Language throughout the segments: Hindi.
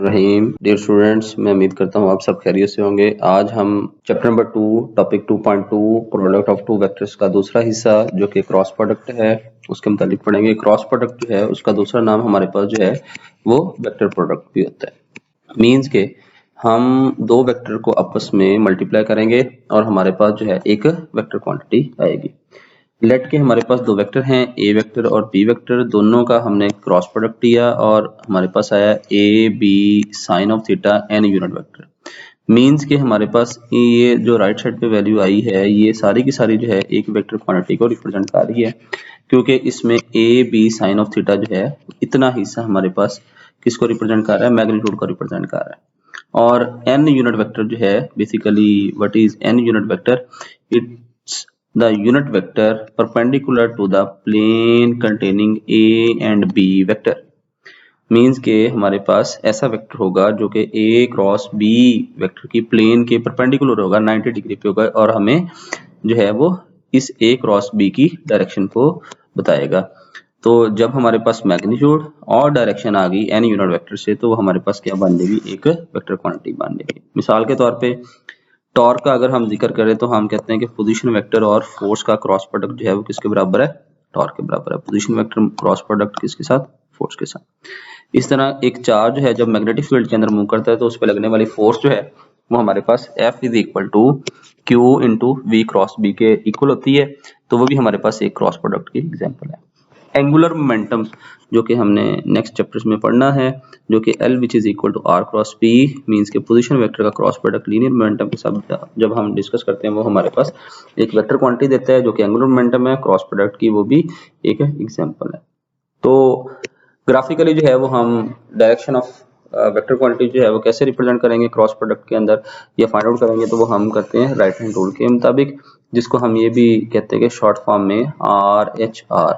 रहीम डियर स्टूडेंट्स, मैं उम्मीद करता हूँ आप सब खैरियत से होंगे। आज हम chapter number 2 topic 2.2 product of two vectors का दूसरा हिस्सा जो कि क्रॉस प्रोडक्ट है उसके मुतालिक पढ़ेंगे। क्रॉस प्रोडक्ट जो है उसका दूसरा नाम हमारे पास जो है वो वेक्टर प्रोडक्ट भी होता है। मीन्स के हम दो वेक्टर को आपस में मल्टीप्लाई करेंगे और हमारे पास जो है एक वेक्टर क्वांटिटी आएगी। लेट के हमारे पास दो वेक्टर हैं, ए वेक्टर और बी वेक्टर, दोनों का हमने क्रॉस प्रोडक्ट लिया और हमारे पास आया A B sine of theta N unit vector. Means के हमारे पास ये जो राइट साइड पे वैल्यू आई है ये सारी की सारी जो है एक वेक्टर क्वांटिटी को रिप्रेजेंट कर रही है, क्योंकि इसमें A B sine of theta जो है इतना हिस्सा हमारे पास किसको रिप्रेजेंट कर रहा है, मैग्नीट्यूड को रिप्रेजेंट कर रहा है। और एन यूनिट वेक्टर जो है basically what is an unit vector, it's the unit vector perpendicular to the plane containing a and b vector। Means के हमारे पास ऐसा वेक्टर होगा जो कि a क्रॉस b वेक्टर की प्लेन के परपेंडिकुलर होगा, 90 डिग्री पे होगा और हमें जो है वो इस a क्रॉस b की डायरेक्शन को बताएगा। तो जब हमारे पास मैग्नीट्यूड और डायरेक्शन आ गई n यूनिट वेक्टर से तो हमारे पास क्या बन जाएगी, एक वेक्टर क्वांटिटी बन जाएगी। मिसाल के तौर पे टॉर्क का अगर हम जिक्र करें तो हम कहते हैं कि पोजीशन वेक्टर और फोर्स का क्रॉस प्रोडक्ट जो है वो किसके बराबर है, टॉर्क के बराबर है। पोजीशन वेक्टर क्रॉस प्रोडक्ट किसके साथ, फोर्स के साथ। इस तरह एक चार्ज है जब मैग्नेटिक फील्ड के अंदर मूव करता है तो उस पर लगने वाली फोर्स जो है वो हमारे पास F is equal to Q into V cross B के इक्वल होती है, तो वो भी हमारे पास एक क्रॉस प्रोडक्ट की एग्जाम्पल है। एंगुलर मोमेंटम जो कि हमने नेक्स्ट चैप्टर्स में पढ़ना है, जो कि L which is equal to R cross P means के पोजीशन वेक्टर का क्रॉस प्रोडक्ट लीनियर मोमेंटम के साथ जब हम डिस्कस करते हैं वो हमारे पास एक वेक्टर क्वांटिटी देता है जो कि एंगुलर मोमेंटम है, क्रॉस प्रोडक्ट की वो भी एक एग्जांपल है। तो ग्राफिकली जो है वो हम डायरेक्शन ऑफ वेक्टर क्वांटिटी जो है वो कैसे रिप्रेजेंट करेंगे क्रॉस प्रोडक्ट के अंदर या फाइंड आउट करेंगे, तो वो हम करते हैं राइट हैंड रूल के मुताबिक, जिसको हम ये भी कहते हैं कि शॉर्ट फॉर्म में RHR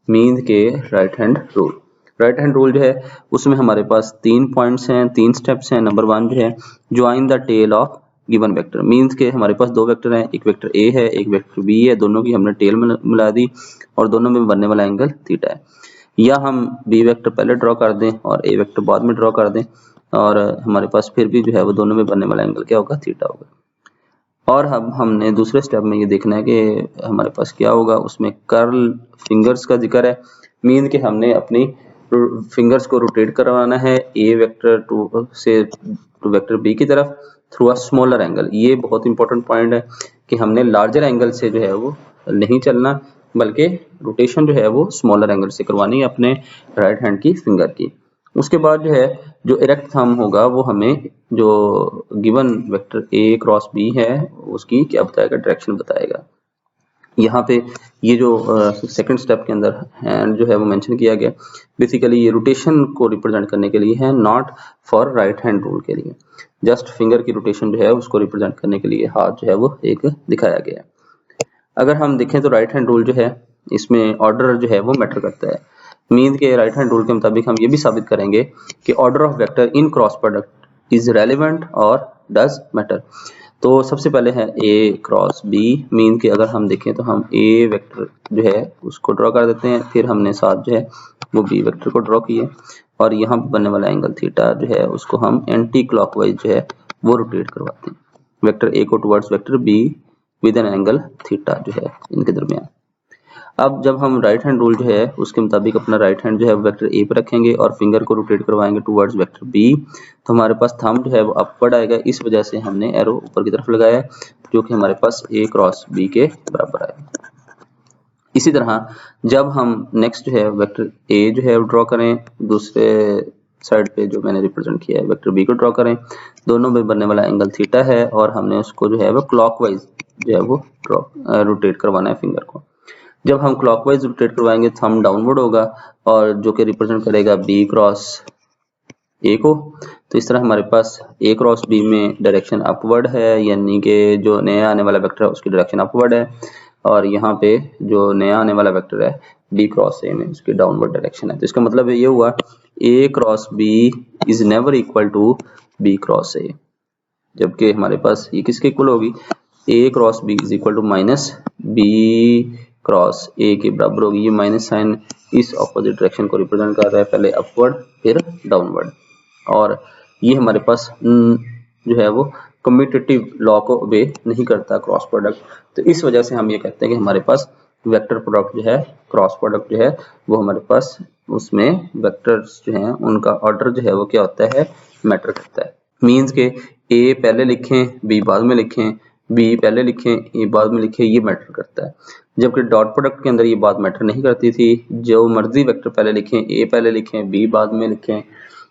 मीन के right hand rule. Right hand rule जो है उसमें हमारे पास 3 पॉइंट्स हैं, 3 स्टेप्स हैं। नंबर 1 जो है join the tail of given vector, means के हमारे पास दो वेक्टर हैं, एक वेक्टर ए है एक वेक्टर बी है, दोनों की हमने टेल मिला दी और दोनों में बनने वाला एंगल थीटा है। या हम बी वेक्टर पहले ड्रॉ कर दें और ए वेक्टर बाद में ड्रॉ कर दें और हमारे पास फिर भी जो है वो दोनों में बनने वाला एंगल क्या होगा, थीटा होगा। और अब हमने दूसरे स्टेप में ये देखना है कि हमारे पास क्या होगा, उसमें कर्ल फिंगर्स का जिक्र है। मीन के हमने अपनी फिंगर्स को रोटेट करवाना है ए वेक्टर टू वेक्टर बी की तरफ थ्रू अ स्मॉलर एंगल। ये बहुत इंपॉर्टेंट पॉइंट है कि हमने लार्जर एंगल से जो है वो नहीं चलना, बल्कि रोटेशन जो है वो स्मॉलर एंगल से करवानी है अपने राइट हैंड की फिंगर की। उसके बाद जो है जो इरेक्ट थंब होगा वो हमें जो given vector A cross B है उसकी क्या बताएगा, डायरेक्शन बताएगा। यहाँ पे ये जो सेकंड स्टेप के अंदर हैंड जो है वो मेंशन किया गया, बेसिकली ये रोटेशन को रिप्रेजेंट करने के लिए है, not for right hand rule के लिए। जस्ट फिंगर की रोटेशन जो है उसको रिप्रेजेंट करने के लिए हाथ जो है वो एक दिखाया गया है। अगर हम देखें तो राइट हैंड रूल जो है इसमें ऑर्डर जो है वो मैटर करता है। मीन के राइट हैंड रूल के मुताबिक हम ये भी साबित करेंगे कि order of vector in cross product is relevant और डज मैटर। तो सबसे पहले है ए क्रॉस बी, मीन के अगर हम देखें तो हम ए वेक्टर जो है उसको ड्रॉ कर देते हैं, फिर हमने साथ जो है वो बी वेक्टर को ड्रॉ किए और यहाँ बनने वाला एंगल थीटा जो है उसको हम एंटी क्लॉकवाइज जो है वो रोटेट करवाते हैं, वेक्टर ए को towards vector be with an angle theta जो है इनके दरमियान। अब जब हम राइट हैंड रूल जो है उसके मुताबिक अपना राइट हैंड जो है वेक्टर ए पर रखेंगे और फिंगर को रोटेट करवाएंगे टुवर्ड्स वेक्टर बी, तो हमारे पास थंब जो है वो अपवर्ड आएगा। इस वजह से हमने एरो ऊपर की तरफ लगाया है जो कि हमारे पास ए क्रॉस बी के बराबर आएगा। इसी तरह जब हम नेक्स्ट जो है वेक्टर ए जो है ड्रॉ करें, दूसरे साइड पे जो मैंने रिप्रेजेंट किया है वेक्टर बी को ड्रॉ करें, दोनों में बनने वाला एंगल थीटा है और हमने उसको जो है वो क्लॉकवाइज जो है वो रोटेट करवाना है फिंगर को। जब हम क्लॉकवाइज रोटेट करवाएंगे थंब डाउनवर्ड होगा और जो कि रिप्रेजेंट करेगा बी क्रॉस ए को। तो इस तरह हमारे पास ए क्रॉस बी में डायरेक्शन अपवर्ड है, यानी कि जो नया आने वाला वेक्टर है उसकी डायरेक्शन अपवर्ड है, और यहाँ पे जो नया आने वाला वेक्टर है बी क्रॉस ए में उसकी डाउनवर्ड डायरेक्शन है। तो इसका मतलब ये हुआ A cross B is never equal to B cross A. जबकि हमारे पास ये किसके इक्वल होगी, A cross B is equal to minus B cross A के बराबर होगी। ये माइनस साइन इस ऑपोजिट डायरेक्शन को रिप्रेजेंट कर रहा है, पहले अपवर्ड फिर डाउनवर्ड, और ये हमारे पास जो है वो कम्यूटेटिव लॉ को ओबे नहीं करता क्रॉस प्रोडक्ट। तो इस वजह से हम ये कहते हैं कि हमारे पास वेक्टर प्रोडक्ट जो है, क्रॉस प्रोडक्ट जो है वो हमारे पास उसमें वेक्टर्स जो हैं उनका ऑर्डर जो है वो क्या होता है, मैटर करता है। मीन्स के ए पहले लिखें बी बाद में लिखें, बी पहले लिखें ए बाद में लिखें, ये मैटर करता है। जबकि डॉट प्रोडक्ट के अंदर ये बात मैटर नहीं करती थी, जो मर्जी वेक्टर पहले लिखें, ए पहले लिखें बी बाद में लिखें,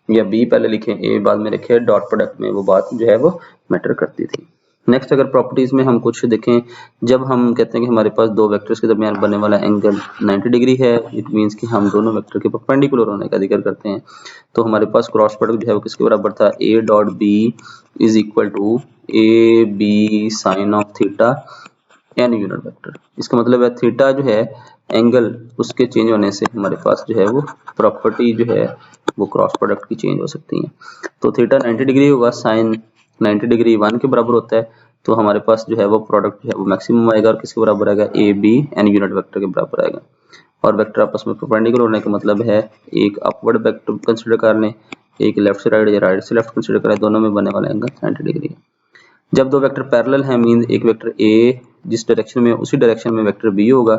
या बी पहले लिखें ए बाद में लिखें, डॉट प्रोडक्ट में वो बात जो है वो मैटर करती थी। नेक्स्ट अगर प्रॉपर्टीज में हम कुछ देखें, जब हम कहते हैं कि हमारे पास दो वेक्टर्स के दरमियान बनने वाला एंगल 90 डिग्री है, इट मींस कि हम दोनों वेक्टर के परपेंडिकुलर होने का जिक्र करते हैं। तो हमारे पास क्रॉस प्रोडक्ट जो है वो किसके बराबर था, A dot B is equal to A B sine of theta N unit vector. इसका मतलब है थीटा जो है एंगल उसके चेंज होने से हमारे पास जो है वो प्रॉपर्टी जो है वो क्रॉस प्रोडक्ट की चेंज हो सकती है। तो थीटा 90 डिग्री होगा, साइन 90 डिग्री 1 के बराबर होता है, तो हमारे पास जो है वो प्रोडक्ट जो है वो मैक्सिमम आएगा, और किसके बराबर आएगा, A B N unit vector के बराबर आएगा। और वेक्टर आपस में परपेंडिकुलर होने का मतलब है एक अपवर्ड वेक्टर कंसीडर कर लें, एक लेफ्ट से राइट या राइट से लेफ्ट कंसीडर करें, दोनों में बनने वाला एंगल 90 डिग्री है। जब दो वेक्टर पैरेलल हैं, मीन एक वेक्टर ए जिस डायरेक्शन में उसी डायरेक्शन में वेक्टर बी होगा,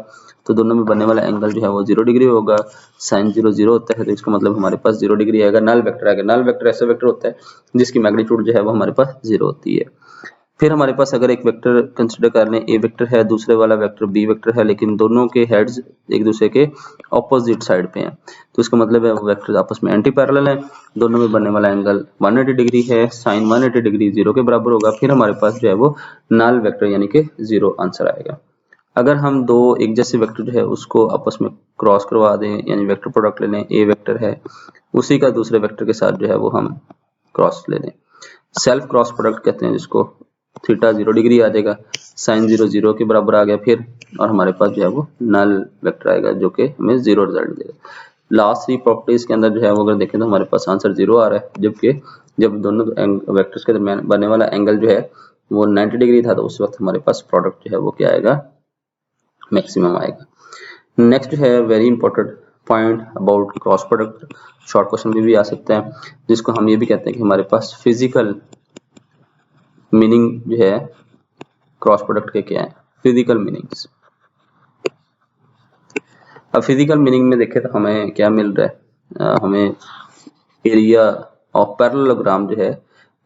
तो दोनों में बनने वाला एंगल जो है वो 0 डिग्री होगा। साइन 0 0 होता है, तो इसका मतलब हमारे पास 0 डिग्री आएगा। नल वेक्टर आएगा, नल वेक्टर ऐसा वेक्टर होता है जिसकी मैग्नीट्यूड जो है वो हमारे पास 0 होती है। फिर हमारे पास अगर एक वेक्टर कंसिडर कर लें, ए वेक्टर है, दूसरे वाला वेक्टर बी वेक्टर है, लेकिन दोनों के हेड्स एक दूसरे के ऑपोजिट साइड पे हैं, तो इसका मतलब है वो वेक्टर आपस में एंटी पैरेलल है, दोनों में बनने वाला एंगल 180 डिग्री है, साइन 180 डिग्री 0 के बराबर होगा। फिर हमारे पास जो है वो नल वेक्टर यानी कि 0 आंसर आएगा। अगर हम दो एक जैसे वेक्टर जो है उसको आपस में क्रॉस करवा दें, यानी वेक्टर प्रोडक्ट ले लें, ए वेक्टर है उसी का दूसरे वेक्टर के साथ जो है वो हम क्रॉस ले लें, सेल्फ क्रॉस प्रोडक्ट कहते हैं जिसको, थीटा 0 डिग्री आ जाएगा, साइन 0 0 के बराबर आ गया फिर, और हमारे पास जो है वो नल वेक्टर आएगा जो कि हमें 0 रिजल्ट देगा। लास्ट 3 प्रॉपर्टीज के अंदर जो है वो अगर देखें तो हमारे पास आंसर 0 आ रहा है, जबकि जब दोनों वेक्टर्स के दरमियान बनने वाला एंगल जो है वो 90 डिग्री था, तो उस वक्त हमारे पास प्रोडक्ट जो है वो क्या आएगा, मैक्सिमम आएगा। नेक्स्ट है very important point about cross product, short question में भी आ सकता है, जिसको हम ये भी कहते हैं कि हमारे पास फिजिकल मीनिंग जो है क्रॉस प्रोडक्ट के क्या है, फिजिकल मीनिंग्स। अब फिजिकल मीनिंग में देखें तो हमें क्या मिल रहा है, हमें एरिया ऑफ पैरेललोग्राम जो है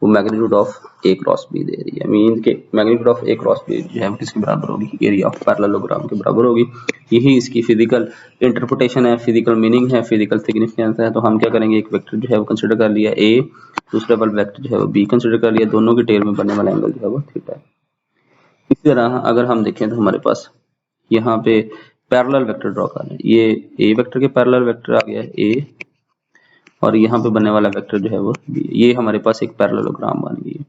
वो magnitude of A cross B दे रही है। मीन के magnitude of A cross B जो है किसके बराबर होगी, एरिया ऑफ पैरेललोग्राम के बराबर होगी। यही इसकी फिजिकल इंटरप्रिटेशन है, फिजिकल मीनिंग है, फिजिकल सिग्निफिकेंस है। तो हम क्या करेंगे, एक वेक्टर जो है वो कंसिडर कर लिया ए, दूसरा वाला वेक्टर जो है वो बी कंसिडर कर लिया, दोनों के टेल में बनने वाला एंगल जो है वो थीटा है। इसी तरह अगर हम देखें तो हमारे पास यहाँ पे पैरेलल वेक्टर ड्रॉ कर लें, ये ए वेक्टर के पैरेलल वेक्टर आ गया है ए, और यहाँ पे बनने वाला वेक्टर जो है वो बी, ये हमारे पास एक पैरेललोग्राम बन गई है।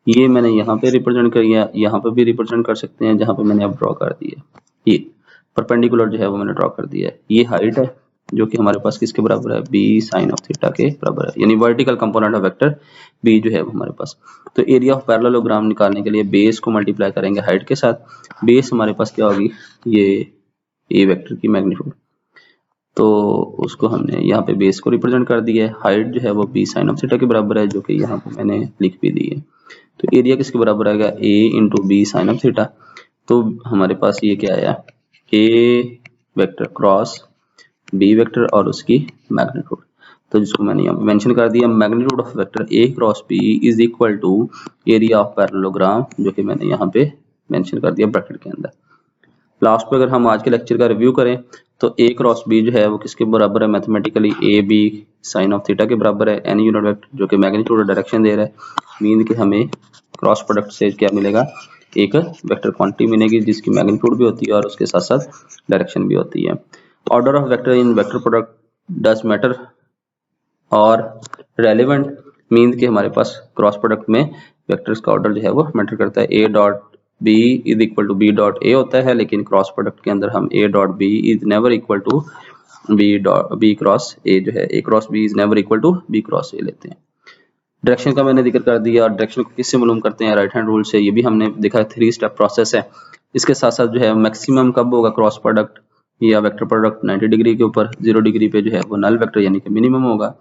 ये मैंने यहाँ पे रिप्रेजेंट कर दिया, यहाँ पे भी रिप्रेजेंट कर सकते हैं जहाँ पे मैंने अब ड्रॉ कर दिया, ये परपेंडिकुलर जो है वो मैंने ड्रॉ कर दिया है। ये हाइट है जो कि हमारे पास किसके बराबर है, बी साइन ऑफ थीटा के बराबर है, यानी vertical component of vector B जो है वो हमारे पास। तो एरिया ऑफ पैरेललोग्राम निकालने के लिए बेस को मल्टीप्लाई करेंगे हाइट के साथ, बेस हमारे पास क्या होगी, ये ए वेक्टर की मैग्नीट्यूड, तो उसको हमने यहाँ पे बेस को रिप्रेजेंट कर दिया है। हाइट जो है वो बी साइन ऑफ थीटा के बराबर है, जो कि यहाँ पे मैंने लिख भी दी है। तो एरिया किसके बराबर आएगा, A into B sine of theta. तो हमारे पास ये क्या आया, A vector cross B vector और उसकी मैग्नीट्यूड, तो जिसको मैंने यहाँ मेंशन कर दिया, magnitude of vector A cross B is equal to area of parallelogram, जो कि मैंने यहाँ पे मेंशन कर दिया ब्रैकेट के अंदर। लास्ट पे अगर हम आज के लेक्चर का रिव्यू करें तो ए क्रॉस बी जो है वो किसके बराबर है, mathematically A B sine of theta के बराबर है, एन यूनिट वेक्टर जो कि मैग्नीट्यूड डायरेक्शन दे रहा है। मीन कि हमें क्रॉस प्रोडक्ट से क्या मिलेगा, एक वेक्टर क्वांटिटी मिलेगी जिसकी मैग्नीट्यूड भी होती है और उसके साथ साथ डायरेक्शन भी होती है। Order of vector in vector product does matter और रेलेवेंट, मीन कि हमारे पास क्रॉस प्रोडक्ट में वेक्टर्स का ऑर्डर जो है वो मैटर करता है। A dot B is equal to B dot A होता है, लेकिन क्रॉस प्रोडक्ट के अंदर हम A dot B is never equal to B cross A जो है, A cross B is never equal to B cross A लेते हैं। डायरेक्शन का मैंने जिक्र कर दिया। डायरेक्शन को किससे मालूम करते हैं? राइट हैंड रूल से। ये भी हमने देखा 3 स्टेप प्रोसेस है। इसके साथ साथ जो है मैक्सिमम कब होगा क्रॉस प्रोडक्ट या वेक्टर प्रोडक्ट 90 डिग्री के ऊपर, 0 डिग्री पे जो है वो नल वेक्टर यानी कि मिनिमम होगा।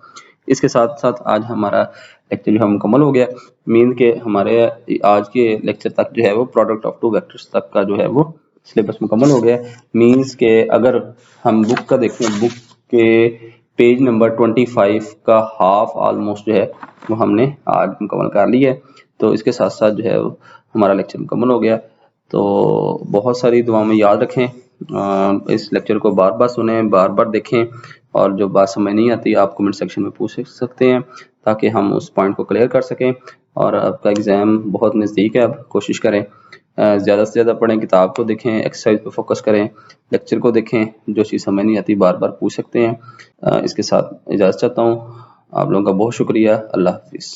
इसके साथ साथ आज हमारा लेक्चर जो है मुकम्मल हो गया। मीन के हमारे आज के लेक्चर तक जो है वो प्रोडक्ट ऑफ टू वेक्टर्स तक का जो है वो सिलेबस मुकम्मल हो गया। मीन्स के अगर हम बुक का देखें, बुक के पेज नंबर 25 का हाफ ऑलमोस्ट जो है वो हमने आज मुकम्मल कर लिया है। तो इसके साथ साथ जो है हमारा लेक्चर मुकम्मल हो गया। तो बहुत सारी दुआओं में याद रखें, इस लेक्चर को बार बार सुने, बार बार देखें, और जो बात समझ नहीं आती आप कमेंट सेक्शन में पूछ सकते हैं ताकि हम उस पॉइंट को क्लियर कर सकें। और आपका एग्ज़ाम बहुत नज़दीक है, अब कोशिश करें ज़्यादा से ज़्यादा पढ़ें, किताब को देखें, एक्सरसाइज पे फोकस करें, लेक्चर को देखें, जो चीज़ समझ नहीं आती बार बार पूछ सकते हैं। इसके साथ इजाज़त चाहता हूँ। आप लोगों का बहुत शुक्रिया। अल्लाह हाफिज़।